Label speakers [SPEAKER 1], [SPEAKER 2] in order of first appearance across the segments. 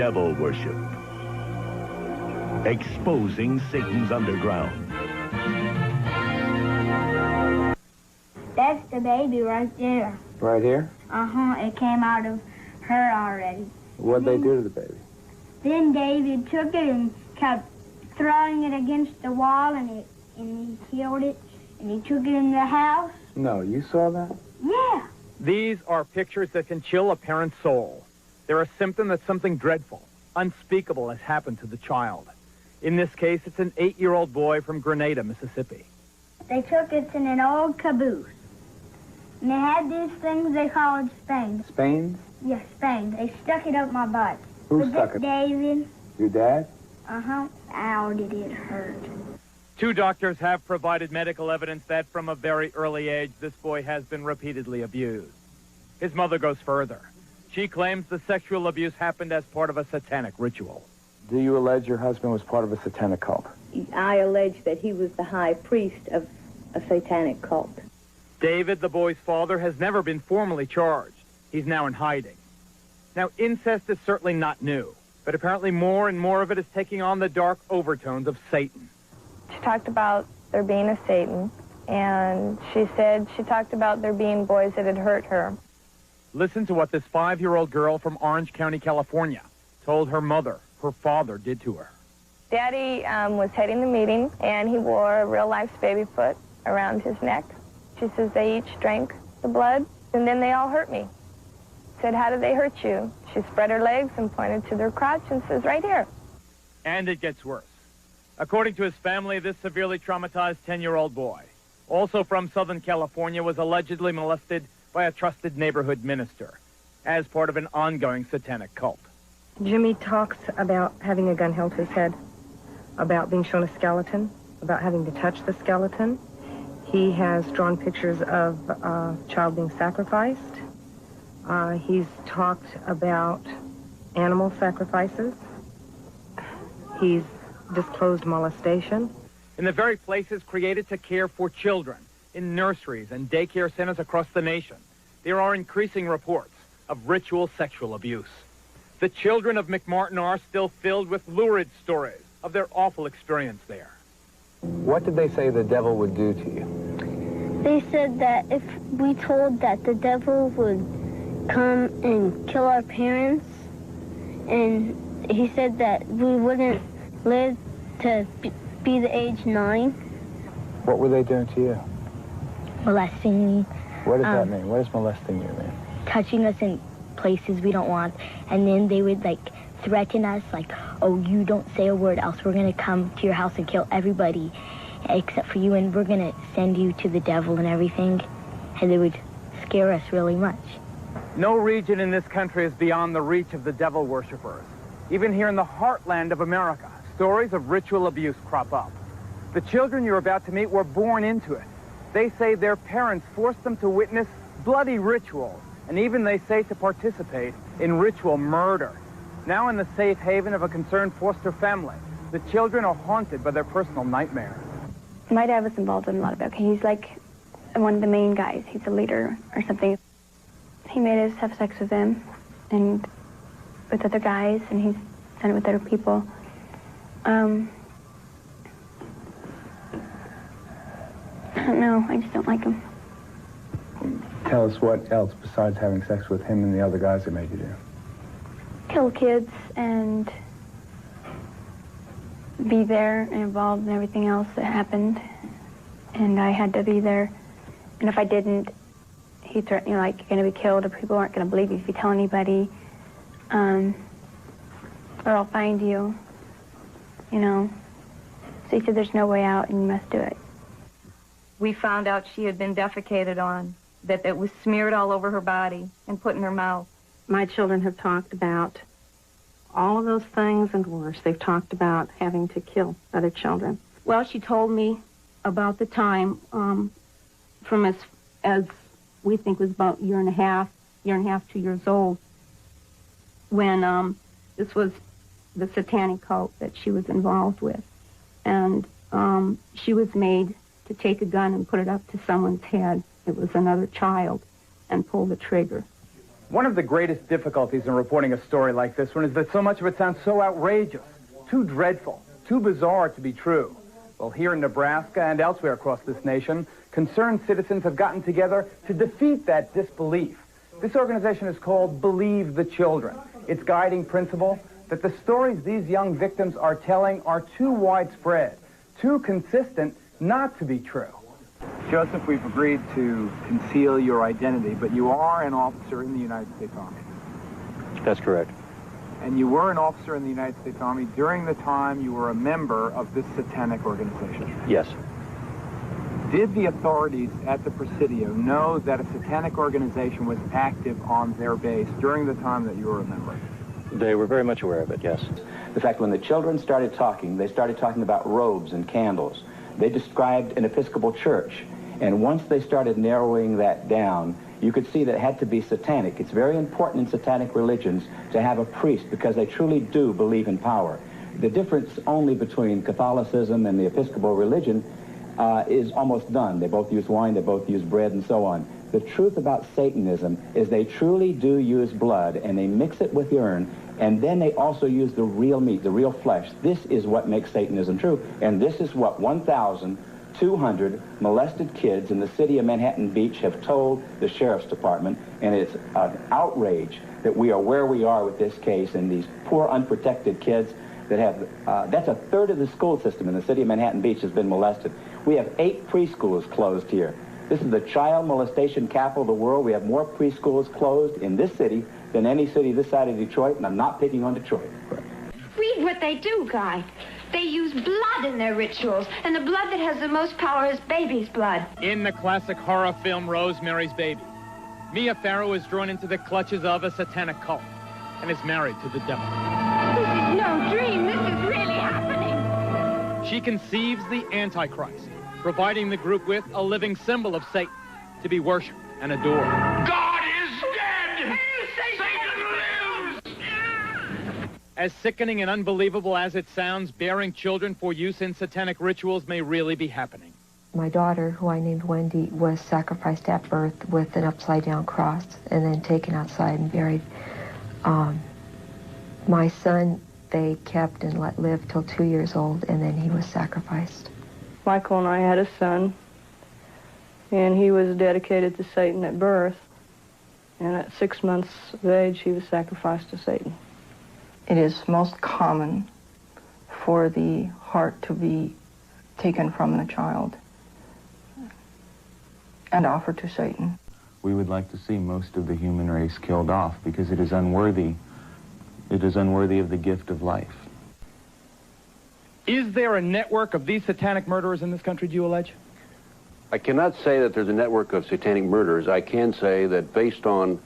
[SPEAKER 1] devil worship. Exposing Satan's underground.
[SPEAKER 2] That's the baby right there.
[SPEAKER 3] Right here?
[SPEAKER 2] Uh-huh, it came out of her already.
[SPEAKER 3] What'd they do to the baby?
[SPEAKER 2] Then David took it and kept throwing it against the wall, and he killed it, and he took it in the house.
[SPEAKER 3] No, you saw that?
[SPEAKER 2] Yeah.
[SPEAKER 4] These are pictures that can chill a parent's soul. They're a symptom that something dreadful, unspeakable has happened to the child. In this case, it's an 8-year-old boy from Grenada, Mississippi.
[SPEAKER 2] They took it in an old caboose. And they had these things they called Spains.
[SPEAKER 3] Spains?
[SPEAKER 2] Yes, Spains. They stuck it up my butt.
[SPEAKER 3] Who stuck it?
[SPEAKER 2] David.
[SPEAKER 3] Your dad?
[SPEAKER 2] Uh-huh. Ow, did it hurt.
[SPEAKER 4] 2 doctors have provided medical evidence that from a very early age, this boy has been repeatedly abused. His mother goes further. She claims the sexual abuse happened as part of a satanic ritual.
[SPEAKER 3] Do you allege your husband was part of a satanic cult?
[SPEAKER 5] I allege that he was the high priest of a satanic cult.
[SPEAKER 4] David, the boy's father, has never been formally charged. He's now in hiding. Now, incest is certainly not new, but apparently more and more of it is taking on the dark overtones of Satan.
[SPEAKER 6] She talked about there being a Satan, and she talked about there being boys that had hurt her.
[SPEAKER 4] Listen to what this 5-year-old girl from Orange County, California, told her mother her father did to her.
[SPEAKER 6] Daddy was heading the meeting, and he wore a real-life baby foot around his neck. She says they each drank the blood, and then they all hurt me. Said, how did they hurt you? She spread her legs and pointed to their crotch and says, right here.
[SPEAKER 4] And it gets worse. According to his family, this severely traumatized 10-year-old boy, also from Southern California, was allegedly molested by a trusted neighborhood minister as part of an ongoing satanic cult.
[SPEAKER 7] Jimmy talks about having a gun held to his head, about being shown a skeleton, about having to touch the skeleton. He has drawn pictures of a child being sacrificed. He's talked about animal sacrifices. He's disclosed molestation.
[SPEAKER 4] In the very places created to care for children, in nurseries and daycare centers across the nation, there are increasing reports of ritual sexual abuse. The children of McMartin are still filled with lurid stories of their awful experience there.
[SPEAKER 3] What did they say the devil would do to you?
[SPEAKER 2] They said that if we told that the devil would come and kill our parents, and he said that we wouldn't live to be the age 9.
[SPEAKER 3] What were they doing to you?
[SPEAKER 2] Molesting me.
[SPEAKER 3] What does that mean? What does molesting you mean?
[SPEAKER 2] Touching us in places we don't want, and then they would threaten us oh, you don't say a word else we're gonna come to your house and kill everybody except for you, and we're gonna send you to the devil and everything. And they would scare us really much.
[SPEAKER 4] No region in this country is beyond the reach of the devil worshippers. Even here in the heartland of America, stories of ritual abuse crop up. The children you're about to meet were born into it. They say their parents forced them to witness bloody rituals, and even they say to participate in ritual murder. Now in the safe haven of a concerned foster family, the children are haunted by their personal nightmares.
[SPEAKER 8] My dad was involved in a lot of it. He's one of the main guys. He's a leader or something. He made us have sex with him and with other guys, and he's done it with other people. I don't know. I just don't like him.
[SPEAKER 3] Tell us what else besides having sex with him and the other guys that made you do.
[SPEAKER 8] Kill kids and be there and involved in everything else that happened. And I had to be there. And if I didn't, he threatened me, you're going to be killed, or people aren't going to believe you if you tell anybody. Or I'll find you, So he said there's no way out and you must do it.
[SPEAKER 5] We found out she had been defecated on, that it was smeared all over her body and put in her mouth.
[SPEAKER 7] My children have talked about all of those things and worse. They've talked about having to kill other children.
[SPEAKER 9] Well, she told me about the time from as we think was about a year and a half, 2 years old, when this was the satanic cult that she was involved with. And she was made to take a gun and put it up to someone's head. It was another child, and pull the trigger.
[SPEAKER 4] One of the greatest difficulties in reporting a story like this one is that so much of it sounds so outrageous, too dreadful, too bizarre to be true. Well, here in Nebraska and elsewhere across this nation, concerned citizens have gotten together to defeat that disbelief. This organization is called Believe the Children. Its guiding principle, that the stories these young victims are telling are too widespread, too consistent not to be true.
[SPEAKER 10] Joseph, we've agreed to conceal your identity, but you are an officer in the United States Army.
[SPEAKER 11] That's correct.
[SPEAKER 10] And you were an officer in the United States Army during the time you were a member of this satanic organization.
[SPEAKER 11] Yes.
[SPEAKER 10] Did the authorities at the Presidio know that a satanic organization was active on their base during the time that you were a member?
[SPEAKER 11] They were very much aware of it, yes.
[SPEAKER 12] The fact when the children started talking, they started talking about robes and candles. They described an Episcopal church. And once they started narrowing that down, you could see that it had to be satanic. It's very important in satanic religions to have a priest because they truly do believe in power. The difference only between Catholicism and the Episcopal religion is almost done. They both use wine, they both use bread, and so on. The truth about Satanism is they truly do use blood, and they mix it with urine, and then they also use the real meat, the real flesh. This is what makes Satanism true, and this is what 1,200 molested kids in the city of Manhattan Beach have told the Sheriff's Department, and it's an outrage that we are where we are with this case, and these poor unprotected kids that have, that's a third of the school system in the city of Manhattan Beach has been molested. We have 8 preschools closed here. This is the child molestation capital of the world. We have more preschools closed in this city than any city this side of Detroit, and I'm not picking on Detroit.
[SPEAKER 13] Read what they do, Guy. They use blood in their rituals, and the blood that has the most power is baby's blood.
[SPEAKER 4] In the classic horror film Rosemary's Baby, Mia Farrow is drawn into the clutches of a satanic cult and is married to the devil.
[SPEAKER 13] This is no dream. This is really happening.
[SPEAKER 4] She conceives the Antichrist, providing the group with a living symbol of Satan to be worshipped and adored.
[SPEAKER 14] God is dead! Satan lives!
[SPEAKER 4] As sickening and unbelievable as it sounds, bearing children for use in satanic rituals may really be happening.
[SPEAKER 15] My daughter, who I named Wendy, was sacrificed at birth with an upside-down cross and then taken outside and buried. My son, they kept and let live till 2 years old, and then he was sacrificed.
[SPEAKER 16] Michael and I had a son, and he was dedicated to Satan at birth, and at 6 months of age, he was sacrificed to Satan.
[SPEAKER 17] It is most common for the heart to be taken from the child and offered to Satan.
[SPEAKER 3] We would like to see most of the human race killed off because it is unworthy. It is unworthy of the gift of life.
[SPEAKER 4] Is there a network of these satanic murderers in this country, do you allege?
[SPEAKER 18] I cannot say that there's a network of satanic murderers. I can say that based on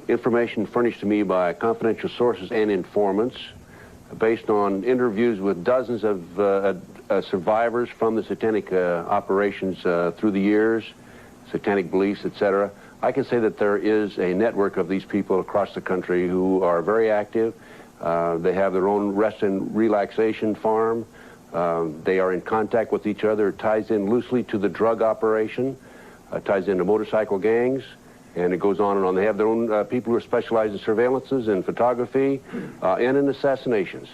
[SPEAKER 18] information furnished to me by confidential sources and informants, based on interviews with dozens of survivors from the satanic operations through the years, satanic beliefs, etc., I can say that there is a network of these people across the country who are very active. They have their own rest and relaxation farm. They are in contact with each other. It ties in loosely to the drug operation, ties into motorcycle gangs, and it goes on and on. They have their own people who are specialized in surveillances and photography and in assassinations.